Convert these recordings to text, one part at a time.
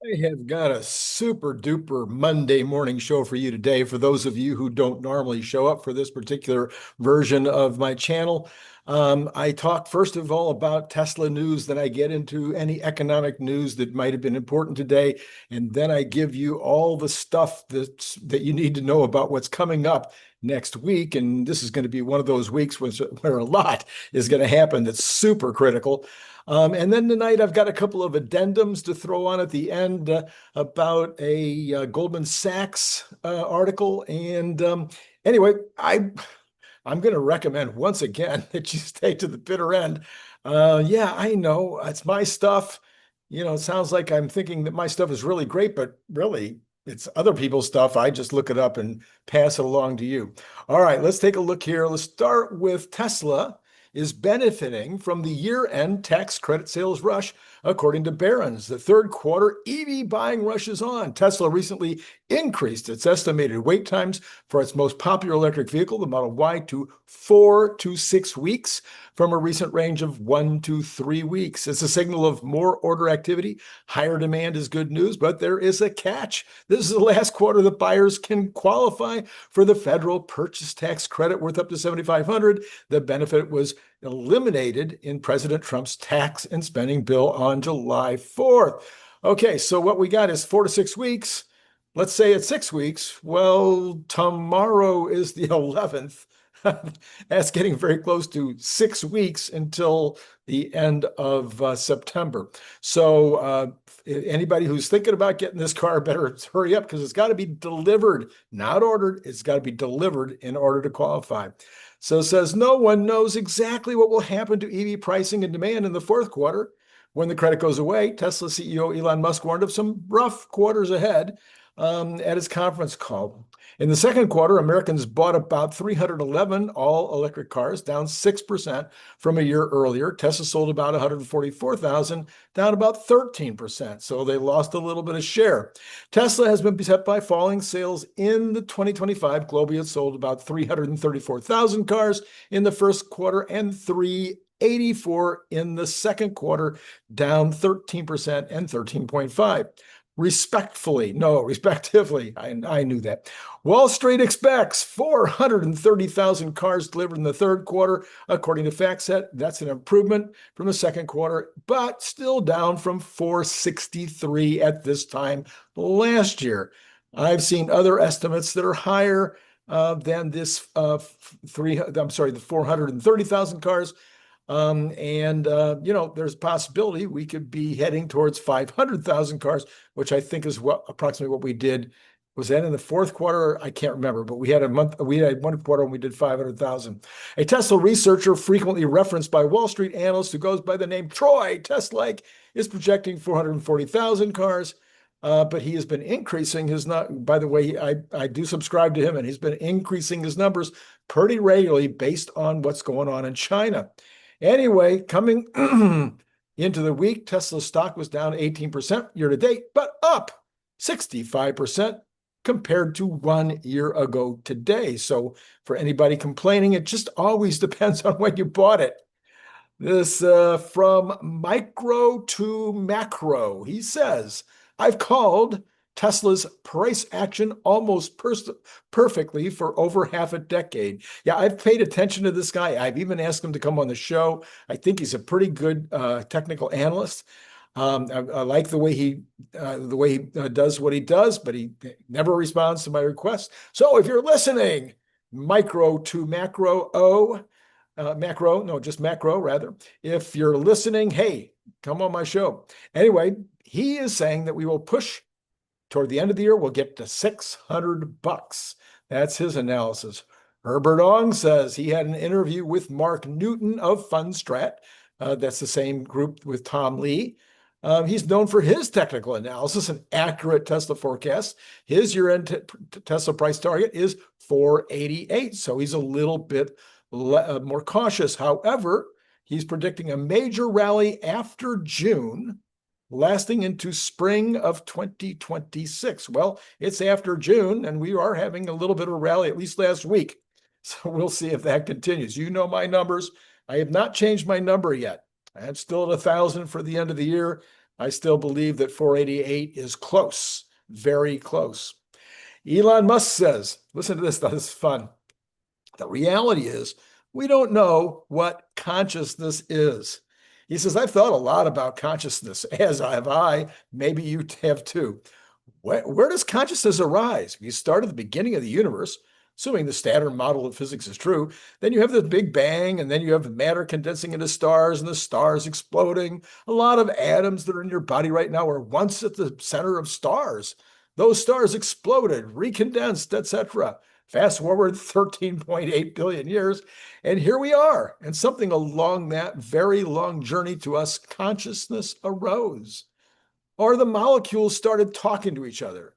I have got a super duper Monday morning show for you today. For those of you who don't normally show up for this particular version of my channel, I talk first of all about Tesla news, then I get into any economic news that might have been important today, and then I give you all the stuff that you need to know about what's coming up next week. And this is going to be one of those weeks where a lot is going to happen that's super critical. And then tonight, I've got a couple of addendums to throw on at the end about a Goldman Sachs article. And anyway, I'm going to recommend once again that you stay to the bitter end. Yeah, I know it's my stuff. It sounds like I'm thinking that my stuff is really great, but really, it's other people's stuff. I just look it up and pass it along to you. All right, let's take a look here. Let's start with Tesla is benefiting from the year-end tax credit sales rush, according to Barron's. The third quarter EV buying rush is on. Tesla recently increased its estimated wait times for its most popular electric vehicle, the Model Y, to 4 to 6 weeks from a recent range of 1 to 3 weeks. It's a signal of more order activity. Higher demand is good news, but there is a catch. This is the last quarter that buyers can qualify for the federal purchase tax credit worth up to $7,500. The benefit was eliminated in President Trump's tax and spending bill on July 4th. Okay, so what we got is 4 to 6 weeks. Let's say it's 6 weeks. Well, tomorrow is the 11th. That's getting very close to 6 weeks until the end of September. So anybody who's thinking about getting this car better hurry up because it's got to be delivered, not ordered. It's got to be delivered in order to qualify. So it says no one knows exactly what will happen to EV pricing and demand in the fourth quarter. When the credit goes away, Tesla CEO Elon Musk warned of some rough quarters ahead at his conference call. In the second quarter, Americans bought about 311 all-electric cars, down 6% from a year earlier. Tesla sold about 144,000, down about 13%. So they lost a little bit of share. Tesla has been beset by falling sales in the 2025. Globally, it sold about 334,000 cars in the first quarter and 384 in the second quarter, down 13% and 13.5 respectively. I knew that. Wall Street expects 430,000 cars delivered in the third quarter, according to FactSet. That's an improvement from the second quarter, but still down from 463 at this time last year. I've seen other estimates that are higher than this the 430,000 cars. There's a possibility we could be heading towards 500,000 cars, which I think is approximately what we did. Was that in the fourth quarter? I can't remember, but we had one quarter when we did 500,000. A Tesla researcher frequently referenced by Wall Street analysts who goes by the name Troy Teslake is projecting 440,000 cars. But he has been increasing his, not, by the way, I do subscribe to him, and he's been increasing his numbers pretty regularly based on what's going on in China. Anyway, coming into the week, Tesla stock was down 18% year to date, but up 65% compared to 1 year ago today. So for anybody complaining, it just always depends on when you bought it. This from micro to macro. He says, I've called Tesla's price action almost perfectly for over half a decade. Yeah, I've paid attention to this guy. I've even asked him to come on the show. I think he's a pretty good technical analyst. I like the way he does what he does, but he never responds to my requests. So if you're listening, micro to macro, just macro rather. If you're listening, hey, come on my show. Anyway, he is saying that we will push toward the end of the year, we'll get to $600. That's his analysis. Herbert Ong says he had an interview with Mark Newton of Fundstrat. That's the same group with Tom Lee. He's known for his technical analysis and accurate Tesla forecasts. His year-end Tesla price target is 488, so he's a little bit more cautious. However, he's predicting a major rally after June, lasting into spring of 2026. Well, it's after June, and we are having a little bit of a rally, at least last week. So we'll see if that continues. You know my numbers. I have not changed my number yet. I'm still at 1,000 for the end of the year. I still believe that 488 is close, very close. Elon Musk says, listen to this is fun. The reality is, we don't know what consciousness is. He says, I've thought a lot about consciousness, as have I. Maybe you have too. Where does consciousness arise? You start at the beginning of the universe, assuming the standard model of physics is true. Then you have the Big Bang, and then you have matter condensing into stars and the stars exploding. A lot of atoms that are in your body right now were once at the center of stars. Those stars exploded, recondensed, etc. Fast forward 13.8 billion years, and here we are. And something along that very long journey to us, consciousness arose. Or the molecules started talking to each other.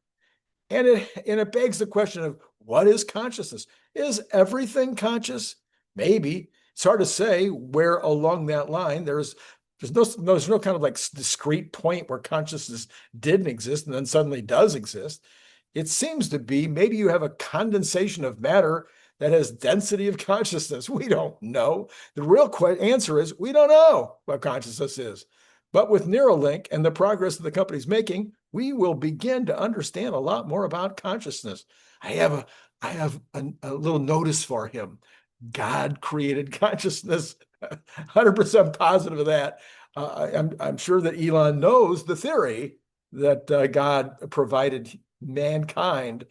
And it begs the question of what is consciousness? Is everything conscious? Maybe. It's hard to say where along that line there's no kind of like discrete point where consciousness didn't exist and then suddenly does exist. It seems to be maybe you have a condensation of matter that has density of consciousness. We don't know. The real answer is we don't know what consciousness is. But with Neuralink and the progress that the company's making, we will begin to understand a lot more about consciousness. I have a little notice for him. God created consciousness. 100% positive of that. I'm sure that Elon knows the theory that God provided mankind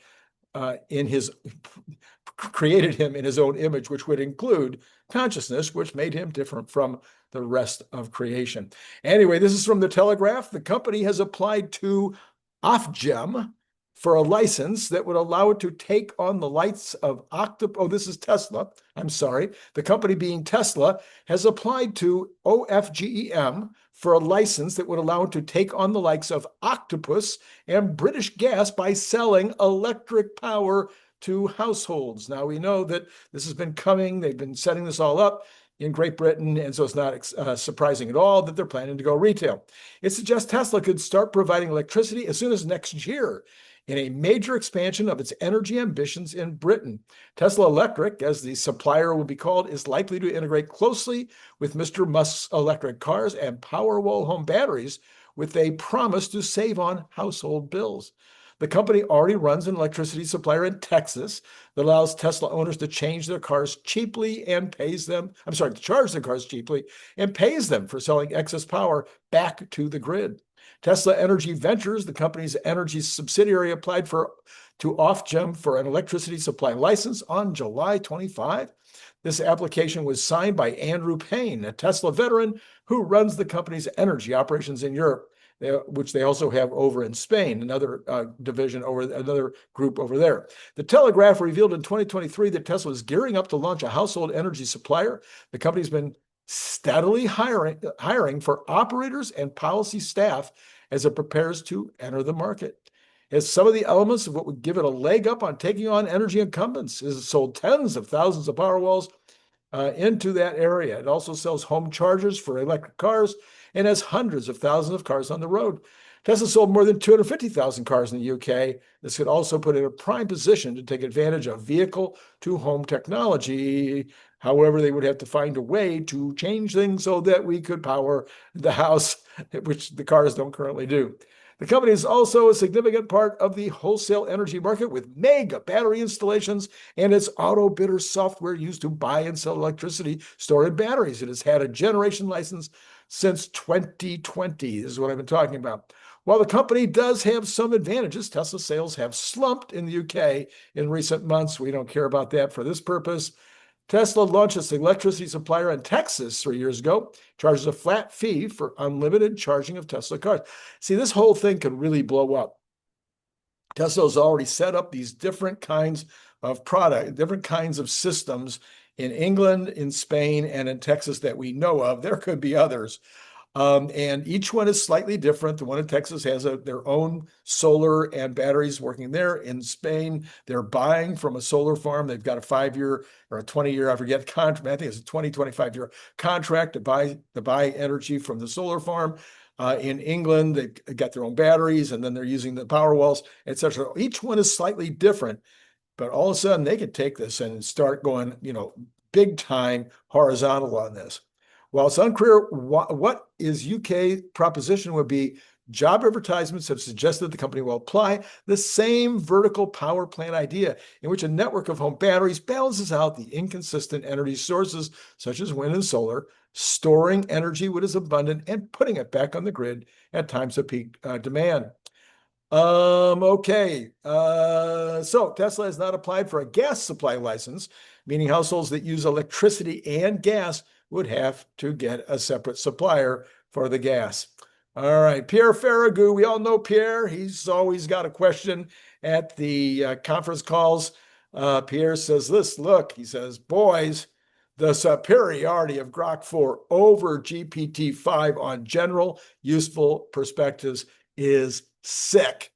created him in his own image, which would include consciousness, which made him different from the rest of creation. Anyway, this is from the Telegraph. The company has applied to 𝐒𝐻𝐽 for a license that would allow it to take on the likes of this is Tesla. I'm sorry. The company being Tesla has applied to 𝐿FGEM for a license that would allow it to take on the likes of Octopus and British Gas by selling electric power to households. Now, we know that this has been coming. They've been setting this all up in Great Britain, and so it's not surprising at all that they're planning to go retail. It suggests Tesla could start providing electricity as soon as next year in a major expansion of its energy ambitions in Britain. Tesla Electric, as the supplier will be called, is likely to integrate closely with Mr. Musk's electric cars and Powerwall home batteries with a promise to save on household bills. The company already runs an electricity supplier in Texas that allows Tesla owners to change their cars cheaply and pays them, to charge their cars cheaply and pays them for selling excess power back to the grid. Tesla Energy Ventures, the company's energy subsidiary, applied to 𝐒𝐻𝐽 for an electricity supply license on July 25. This application was signed by Andrew Payne, a Tesla veteran who runs the company's energy operations in Europe, which they also have over in Spain, another division over another group over there. The Telegraph revealed in 2023 that Tesla is gearing up to launch a household energy supplier. The company's been steadily hiring for operators and policy staff as it prepares to enter the market. As some of the elements of what would give it a leg up on taking on energy incumbents is it sold tens of thousands of Powerwalls into that area. It also sells home chargers for electric cars and has hundreds of thousands of cars on the road. Tesla sold more than 250,000 cars in the UK. This could also put it in a prime position to take advantage of vehicle-to-home technology. However, they would have to find a way to change things so that we could power the house, which the cars don't currently do. The company is also a significant part of the wholesale energy market with mega battery installations and its auto bidder software used to buy and sell electricity stored in batteries. It has had a generation license since 2020. This is what I've been talking about. While the company does have some advantages, Tesla sales have slumped in the UK in recent months. We don't care about that for this purpose. Tesla launched its electricity supplier in Texas 3 years ago, charges a flat fee for unlimited charging of Tesla cars. See, this whole thing could really blow up. Tesla has already set up these different kinds of different kinds of systems in England, in Spain, and in Texas that we know of. There could be others. And each one is slightly different. The one in Texas has their own solar and batteries working there. In Spain, they're buying from a solar farm. They've got a 5-year or a 20-year, I forget the contract. I think it's a 25-year contract to buy energy from the solar farm. In England, they've got their own batteries, and then they're using the Powerwalls, etc. Each one is slightly different, but all of a sudden they could take this and start going, big time horizontal on this. While it's unclear what is UK proposition would be, job advertisements have suggested the company will apply the same vertical power plant idea in which a network of home batteries balances out the inconsistent energy sources such as wind and solar, storing energy when it's abundant and putting it back on the grid at times of peak demand. Okay. So Tesla has not applied for a gas supply license, meaning households that use electricity and gas would have to get a separate supplier for the gas. All right, Pierre Ferragu, we all know Pierre. He's always got a question at the conference calls. Pierre says this, look, he says, boys, the superiority of Grok 4 over GPT-5 on general useful perspectives is sick.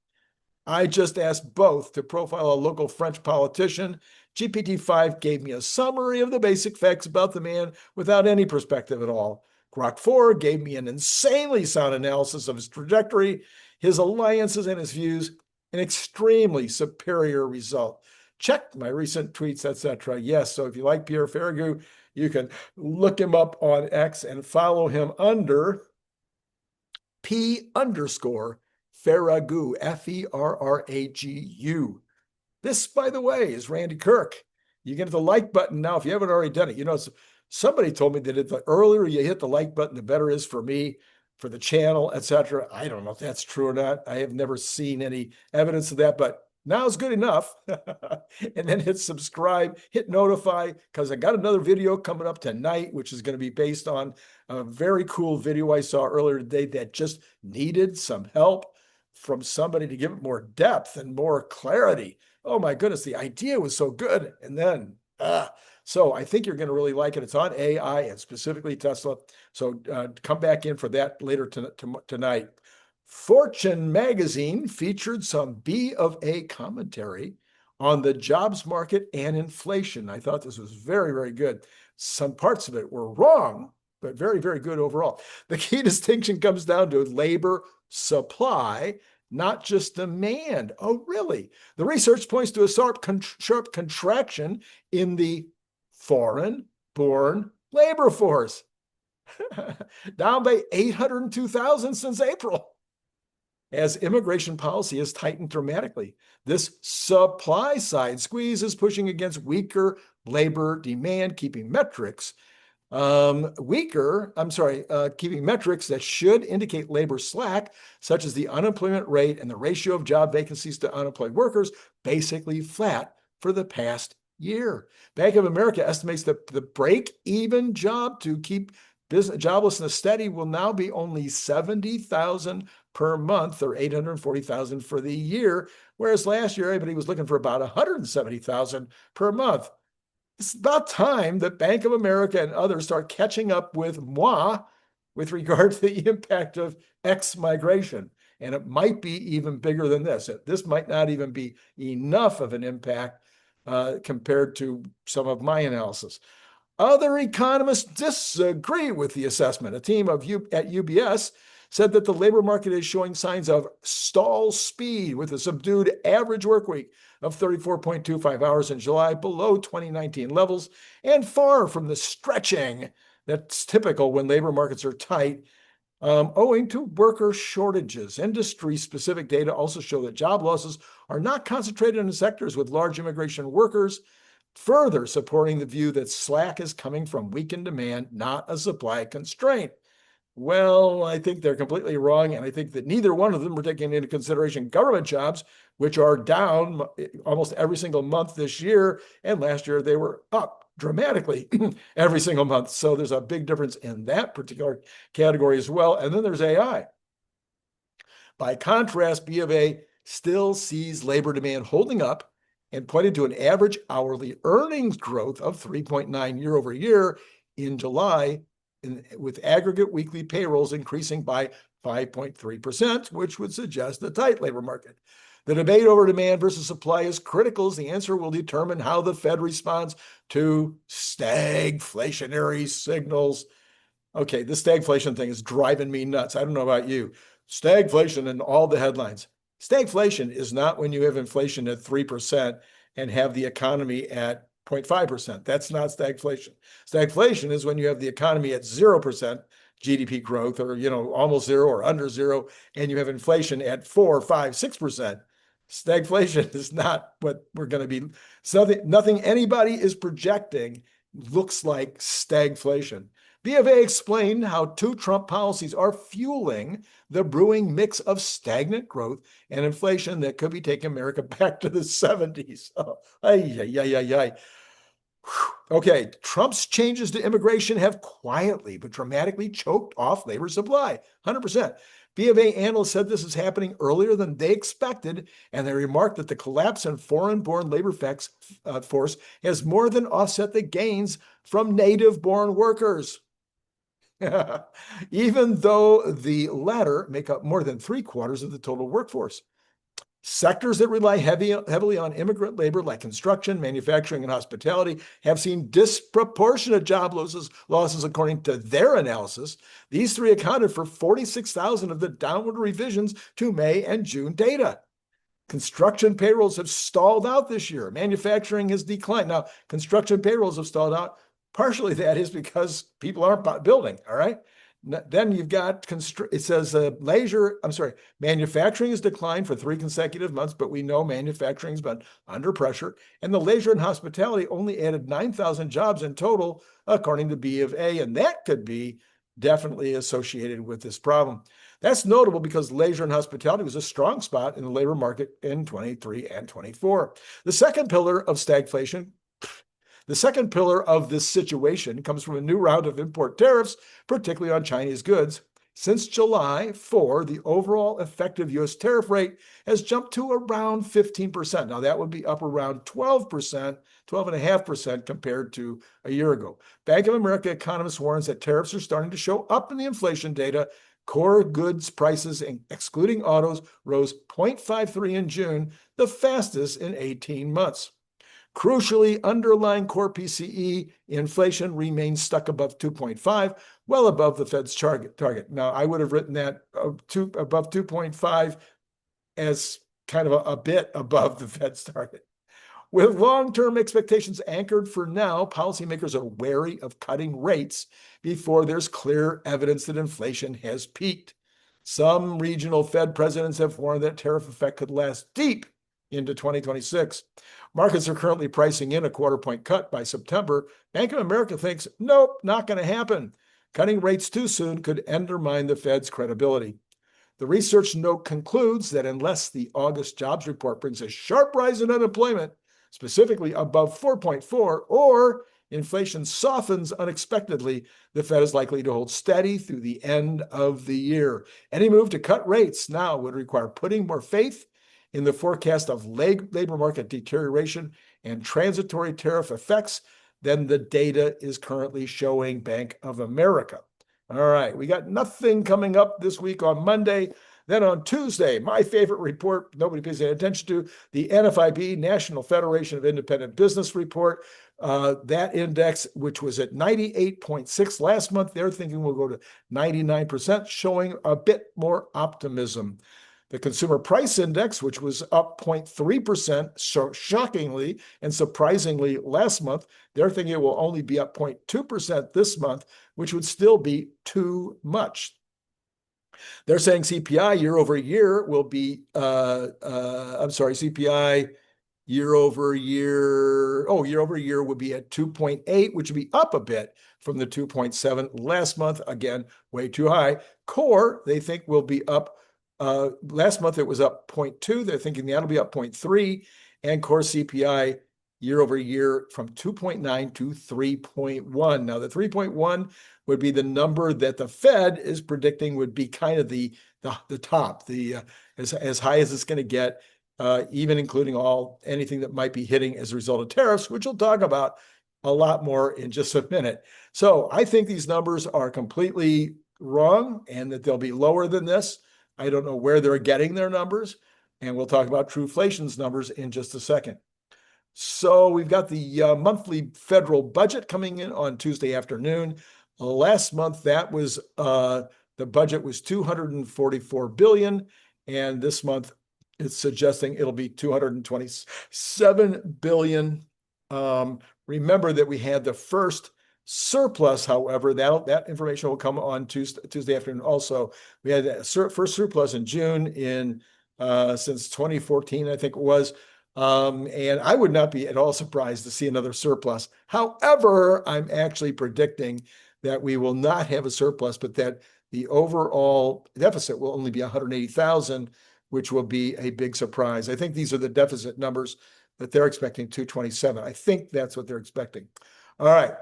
I just asked both to profile a local French politician. GPT-5 gave me a summary of the basic facts about the man without any perspective at all. Grok 4 gave me an insanely sound analysis of his trajectory, his alliances, and his views, an extremely superior result. Check my recent tweets, etc. Yes, so if you like Pierre Ferragu, you can look him up on X and follow him under P_Ferragu, Ferragu. This, by the way, is Randy Kirk. You get the like button now if you haven't already done it. You know, somebody told me that the earlier you hit the like button, the better it is for me, for the channel, etc. I don't know if that's true or not. I have never seen any evidence of that, but now is good enough. And then hit subscribe, hit notify, because I got another video coming up tonight, which is going to be based on a very cool video I saw earlier today that just needed some help from somebody to give it more depth and more clarity. Oh my goodness, the idea was so good. And then, so I think you're going to really like it. It's on AI and specifically Tesla. So come back in for that later tonight. Fortune magazine featured some B of A commentary on the jobs market and inflation. I thought this was very, very good. Some parts of it were wrong, but very, very good overall. The key distinction comes down to labor supply, not just demand. Oh, really? The research points to a sharp contraction in the foreign-born labor force, down by 802,000 since April, as immigration policy has tightened dramatically. This supply side squeeze is pushing against weaker labor demand, keeping metrics that should indicate labor slack, such as the unemployment rate and the ratio of job vacancies to unemployed workers, basically flat for the past year. Bank of America estimates that the break-even job to keep joblessness steady will now be only 70,000 per month, or 840,000 for the year, whereas last year everybody was looking for about 170,000 per month. It's about time that Bank of America and others start catching up with moi with regard to the impact of ex-migration. And it might be even bigger than this. This might not even be enough of an impact compared to some of my analysis. Other economists disagree with the assessment. A team at UBS said that the labor market is showing signs of stall speed with a subdued average work week of 34.25 hours in July, below 2019 levels, and far from the stretching that's typical when labor markets are tight, owing to worker shortages. Industry-specific data also show that job losses are not concentrated in sectors with large immigration workers, further supporting the view that slack is coming from weakened demand, not a supply constraint. Well, I think they're completely wrong, and I think that neither one of them were taking into consideration government jobs, which are down almost every single month this year, and last year they were up dramatically every single month. So there's a big difference in that particular category as well. And then there's AI. By contrast, B of A still sees labor demand holding up and pointed to an average hourly earnings growth of 3.9 year over year in July, with aggregate weekly payrolls increasing by 5.3%, which would suggest a tight labor market. The debate over demand versus supply is critical, as the answer will determine how the Fed responds to stagflationary signals. Okay, this stagflation thing is driving me nuts. I don't know about you. Stagflation in all the headlines. Stagflation is not when you have inflation at 3% and have the economy at 0.5%. That's not stagflation. Stagflation is when you have the economy at 0% GDP growth, or almost zero or under zero, and you have inflation at 4, 5, 6%. Stagflation is not what we're going to be. Nothing anybody is projecting looks like stagflation. B of A explained how two Trump policies are fueling the brewing mix of stagnant growth and inflation that could be taking America back to the 70s. Oh, Okay, Trump's changes to immigration have quietly but dramatically choked off labor supply, 100%. B of A analysts said this is happening earlier than they expected, and they remarked that the collapse in foreign-born labor force has more than offset the gains from native-born workers. Even though the latter make up more than 3/4 of the total workforce. Sectors that rely heavily on immigrant labor, like construction, manufacturing, and hospitality, have seen disproportionate job losses according to their analysis. These three accounted for 46,000 of the downward revisions to May and June data. Construction payrolls have stalled out this year. Manufacturing has declined. Now, construction payrolls have stalled out. Partially that is because people aren't building, all right? Then you've got, it says manufacturing has declined for 3 consecutive months, but we know manufacturing's been under pressure. And the leisure and hospitality only added 9,000 jobs in total, according to B of A. And that could be definitely associated with this problem. That's notable because leisure and hospitality was a strong spot in the labor market in 23 and 24. The second pillar of stagflation The second pillar of this situation comes from a new round of import tariffs, particularly on Chinese goods. Since July 4, the overall effective U.S. tariff rate has jumped to around 15%. Now, that would be up around 12%, 12.5% compared to a year ago. Bank of America economist warns that tariffs are starting to show up in the inflation data. Core goods prices, excluding autos, rose 0.53 in June, the fastest in 18 months. Crucially, underlying core PCE inflation remains stuck above 2.5, well above the Fed's target. Now, I would have written that above 2.5 as kind of a bit above the Fed's target. With long-term expectations anchored for now, policymakers are wary of cutting rates before there's clear evidence that inflation has peaked. Some regional Fed presidents have warned that tariff effect could last deep into 2026. Markets are currently pricing in a 1/4 point cut by September. Bank of America thinks, nope, not going to happen. Cutting rates too soon could undermine the Fed's credibility. The research note concludes that unless the August jobs report brings a sharp rise in unemployment, specifically above 4.4, or inflation softens unexpectedly, the Fed is likely to hold steady through the end of the year. Any move to cut rates now would require putting more faith in the forecast of labor market deterioration and transitory tariff effects than the data is currently showing, Bank of America. All right, we got nothing coming up this week on Monday. Then on Tuesday, my favorite report, nobody pays any attention to, the NFIB, National Federation of Independent Business report. That index, which was at 98.6 last month, they're thinking we'll go to 99%, showing a bit more optimism. The Consumer Price Index, which was up 0.3%, so shockingly and surprisingly last month, they're thinking it will only be up 0.2% this month, which would still be too much. They're saying CPI year over year will be, CPI year over year would be at 2.8, which would be up a bit from the 2.7 last month. Again, way too high. Core, they think, will be up. Last month it was up 0.2. They're thinking that'll be up 0.3, and core CPI year over year from 2.9 to 3.1. Now, the 3.1 would be the number that the Fed is predicting would be kind of the top, as high as it's going to get, even including anything that might be hitting as a result of tariffs, which we'll talk about a lot more in just a minute. So I think these numbers are completely wrong and that they'll be lower than this. I don't know where they're getting their numbers, and we'll talk about Trueflation's numbers in just a second. So we've got the monthly federal budget coming in on Tuesday afternoon. Last month, that was the budget was $244 billion, and this month it's suggesting it'll be $227 billion. Remember that we had the first surplus, however, that information will come on Tuesday afternoon also. We had that first surplus in June since 2014, I think it was. And I would not be at all surprised to see another surplus. However, I'm actually predicting that we will not have a surplus, but that the overall deficit will only be 180,000, which will be a big surprise. I think these are the deficit numbers that they're expecting, 227. I think that's what they're expecting. All right.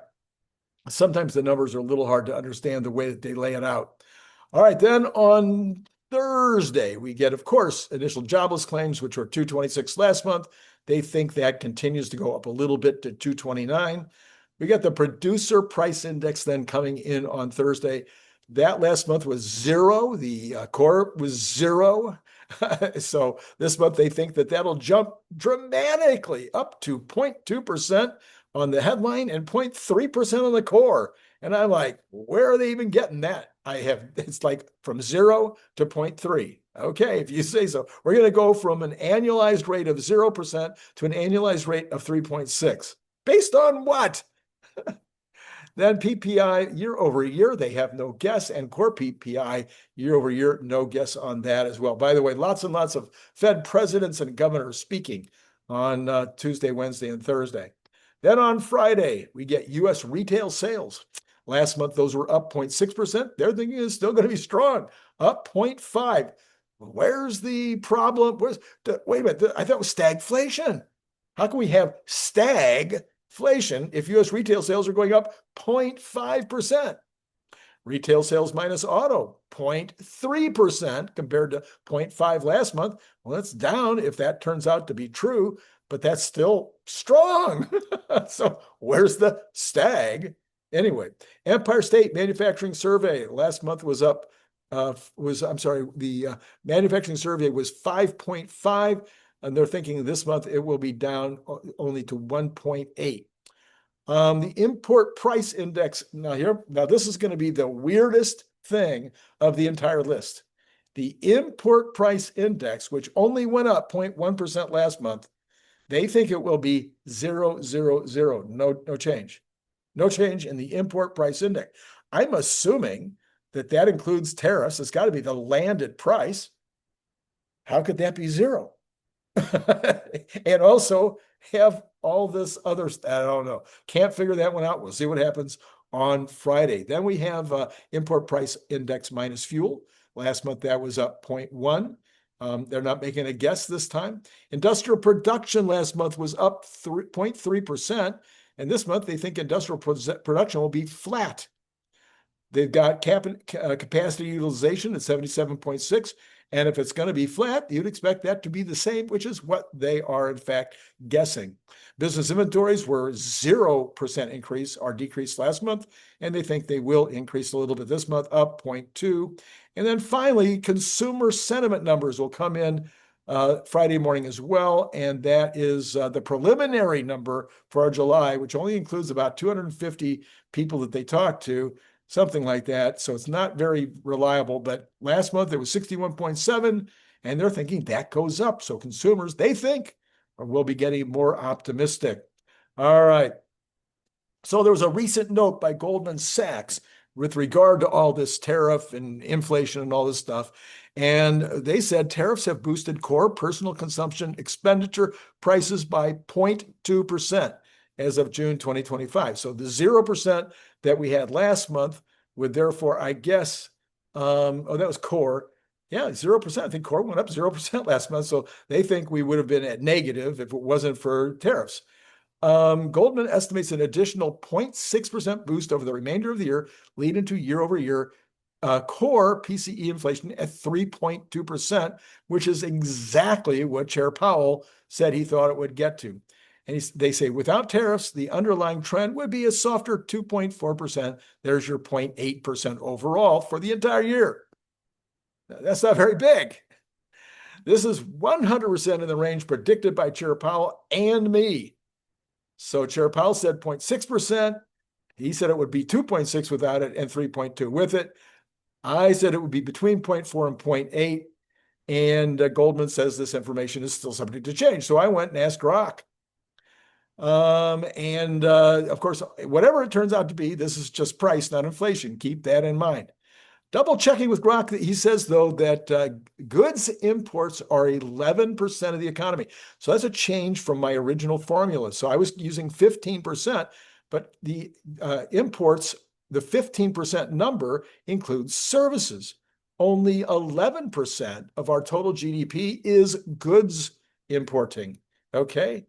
Sometimes the numbers are a little hard to understand the way that they lay it out. All right, then on Thursday, we get, of course, initial jobless claims, which were 226 last month. They think that continues to go up a little bit to 229. We got the producer price index then coming in on Thursday. That last month was 0. The core was 0. So this month they think that that'll jump dramatically up to 0.2% on the headline and 0.3% on the core. And I'm like, where are they even getting that? It's like from 0 to 0.3. Okay, if you say so. We're going to go from an annualized rate of 0% to an annualized rate of 3.6. Based on what? Then PPI year over year, they have no guess, and core PPI year over year, no guess on that as well. By the way, lots and lots of Fed presidents and governors speaking on Tuesday, Wednesday, and Thursday. Then on Friday, we get U.S. retail sales. Last month, those were up 0.6%. Their thinking is still going to be strong, up 0.5%. Where's the problem? Wait a minute, I thought it was stagflation. How can we have stagflation if U.S. retail sales are going up 0.5%? Retail sales minus auto, 0.3% compared to 0.5% last month. Well, that's down if that turns out to be true, but that's still strong. So where's the stag? Anyway, Empire State Manufacturing Survey last month was up, the manufacturing survey was 5.5, and they're thinking this month it will be down only to 1.8. The import price index, now this is going to be the weirdest thing of the entire list. The import price index, which only went up 0.1% last month, they think it will be 0, 0, 0, no change. No change in the import price index. I'm assuming that includes tariffs. It's got to be the landed price. How could that be 0? And also have all this other stuff. I don't know. Can't figure that one out. We'll see what happens on Friday. Then we have import price index minus fuel. Last month, that was up 0.1. They're not making a guess this time. Industrial production last month was up 0.3%. And this month, they think industrial production will be flat. They've got capacity utilization at 77.6. And if it's going to be flat, you'd expect that to be the same, which is what they are, in fact, guessing. Business inventories were 0% increase or decrease last month, and they think they will increase a little bit this month, up 0.2. And then finally, consumer sentiment numbers will come in Friday morning as well, and that is the preliminary number for our July, which only includes about 250 people that they talked to, something like that. So it's not very reliable, but last month it was 61.7, and they're thinking that goes up. So consumers, they think, will be getting more optimistic. All right. So there was a recent note by Goldman Sachs with regard to all this tariff and inflation and all this stuff. And they said tariffs have boosted core personal consumption expenditure prices by 0.2% as of June 2025. So the 0% that we had last month would therefore, I guess, that was core. Yeah, 0%. I think core went up 0% last month. So they think we would have been at negative if it wasn't for tariffs. Goldman estimates an additional 0.6% boost over the remainder of the year, leading to year-over-year core PCE inflation at 3.2%, which is exactly what Chair Powell said he thought it would get to. And they say without tariffs, the underlying trend would be a softer 2.4%. There's your 0.8% overall for the entire year. That's not very big. This is 100% in the range predicted by Chair Powell and me. So Chair Powell said 0.6%. He said it would be 2.6 without it and 3.2 with it. I said it would be between 0.4 and 0.8. And Goldman says this information is still subject to change. So I went and asked Grok. Of course, whatever it turns out to be, this is just price, not inflation. Keep that in mind. Double checking with Grok, he says, though, that goods imports are 11% of the economy. So that's a change from my original formula. So I was using 15%, but the imports, the 15% number includes services. Only 11% of our total GDP is goods importing. Okay.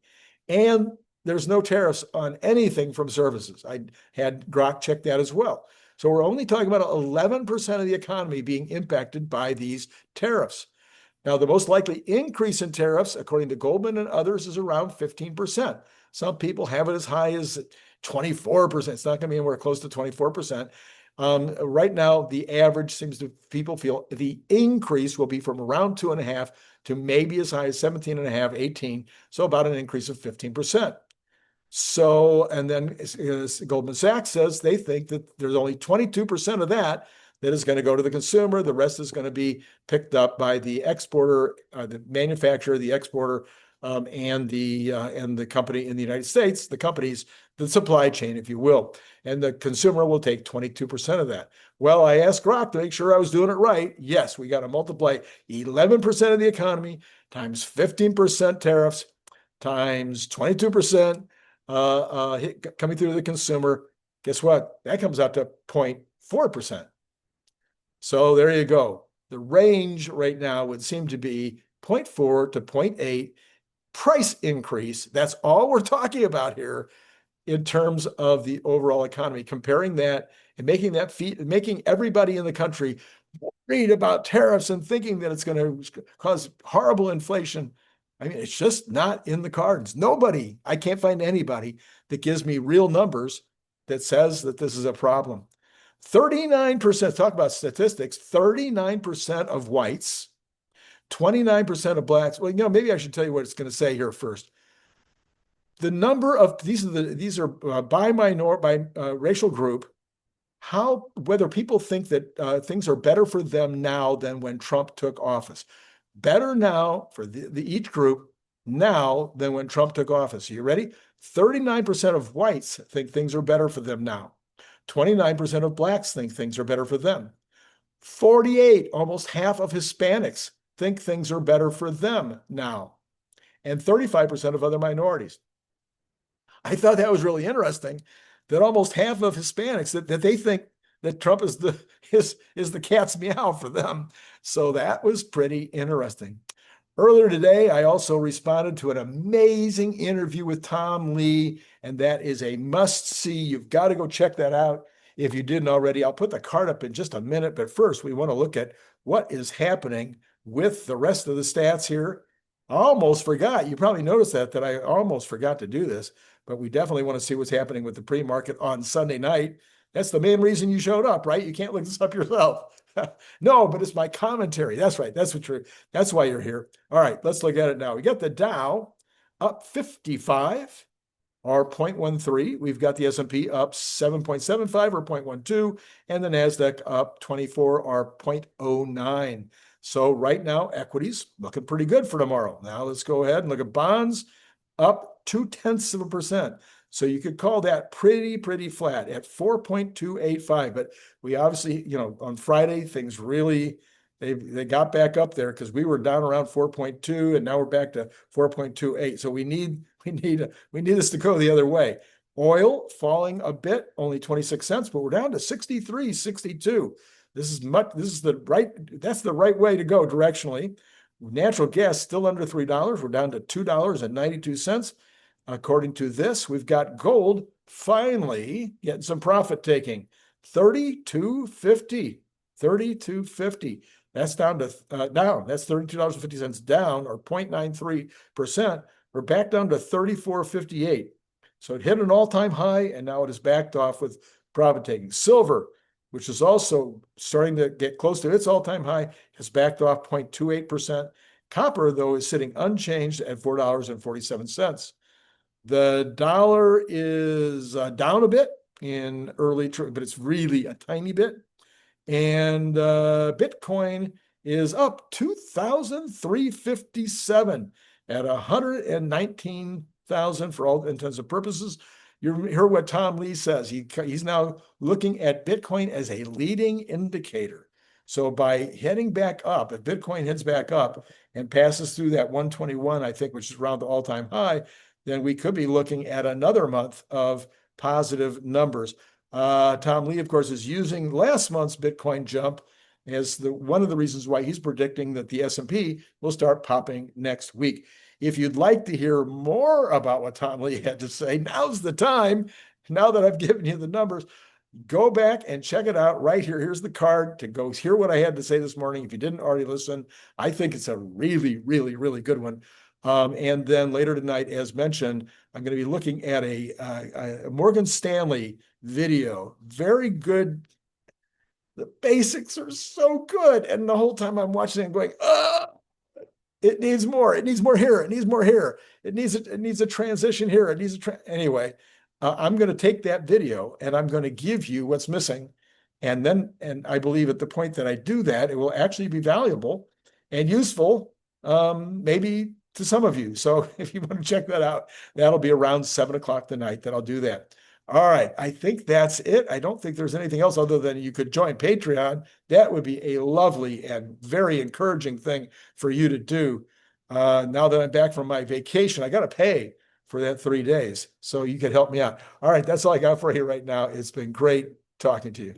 And there's no tariffs on anything from services. I had Grok check that as well. So we're only talking about 11% of the economy being impacted by these tariffs. Now, the most likely increase in tariffs, according to Goldman and others, is around 15%. Some people have it as high as 24%. It's not going to be anywhere close to 24%. Right now, the average seems to people feel the increase will be from around 2.5 to maybe as high as 17.5, 18. So about an increase of 15%. So, and then Goldman Sachs says they think that there's only 22% of that is going to go to the consumer. The rest is going to be picked up by the exporter, the manufacturer, the exporter, and the company in the United States, the companies, the supply chain, if you will. And the consumer will take 22% of that. Well, I asked Grok to make sure I was doing it right. Yes, we got to multiply 11% of the economy times 15% tariffs times 22% coming through the consumer. Guess what? That comes out to 0.4%. So there you go. The range right now would seem to be 0.4 to 0.8 price increase. That's all we're talking about here in terms of the overall economy. Comparing that and making everybody in the country worried about tariffs and thinking that it's going to cause horrible inflation. I mean, it's just not in the cards. Nobody, I can't find anybody that gives me real numbers that says that this is a problem. 39%, talk about statistics, 39% of whites, 29% of blacks. Well, maybe I should tell you what it's going to say here first. The number of these are by racial group, whether people think that things are better for them now than when Trump took office. Better now for each group now than when Trump took office. Are you ready? 39% of whites think things are better for them now. 29% of blacks think things are better for them. 48, almost half of Hispanics think things are better for them now. And 35% of other minorities. I thought that was really interesting that almost half of Hispanics that they think that Trump is the cat's meow for them. So that was pretty interesting. Earlier today, I also responded to an amazing interview with Tom Lee, and that is a must-see. You've got to go check that out if you didn't already. I'll put the card up in just a minute, but first we want to look at what is happening with the rest of the stats here. I almost forgot. You probably noticed that I almost forgot to do this, but we definitely want to see what's happening with the pre-market on Sunday night. That's the main reason you showed up, right? You can't look this up yourself. No, but it's my commentary. That's right. That's why you're here. All right, let's look at it now. We got the Dow up 55 or 0.13. We've got the S&P up 7.75 or 0.12, and the NASDAQ up 24 or 0.09. So right now, equities looking pretty good for tomorrow. Now let's go ahead and look at bonds up 0.2%. So you could call that pretty flat at 4.285. But we obviously, on Friday, things really, they got back up there because we were down around 4.2 and now we're back to 4.28. So we need this to go the other way. Oil falling a bit, only 26 cents, but we're down to 63.62. That's the right way to go directionally. Natural gas still under $3. We're down to $2.92. According to this, we've got gold finally getting some profit taking. 32.50. 32.50. That's down to down. That's $32.50 down, or 0.93%. We're back down to 34.58. So it hit an all-time high, and now it is backed off with profit taking. Silver, which is also starting to get close to its all-time high, has backed off 0.28%. Copper, though, is sitting unchanged at $4.47. The dollar is down a bit in early, but it's really a tiny bit. And Bitcoin is up 2,357 at 119 100,000 for all intents and purposes. You hear what Tom Lee says. He's now looking at Bitcoin as a leading indicator. So by heading back up, if Bitcoin heads back up and passes through that 121, I think, which is around the all-time high, then we could be looking at another month of positive numbers. Tom Lee, of course, is using last month's Bitcoin jump as one of the reasons why he's predicting that the S&P will start popping next week. If you'd like to hear more about what Tom Lee had to say, now's the time. Now that I've given you the numbers, go back and check it out right here. Here's the card to go hear what I had to say this morning. If you didn't already listen, I think it's a really, really, really good one. And then later tonight, as mentioned, I'm going to be looking at a Morgan Stanley video. Very good. The basics are so good. And the whole time I'm watching it, I'm going, it needs more. It needs more here. It needs more here. It needs a transition here. It needs anyway. I'm going to take that video and I'm going to give you what's missing. And I believe at the point that I do that, it will actually be valuable and useful, maybe to some of you. So if you want to check that out, that'll be around 7 o'clock tonight that I'll do that. All right. I think that's it. I don't think there's anything else other than you could join Patreon. That would be a lovely and very encouraging thing for you to do. Now that I'm back from my vacation, I got to pay for that 3 days. So you could help me out. All right. That's all I got for you right now. It's been great talking to you.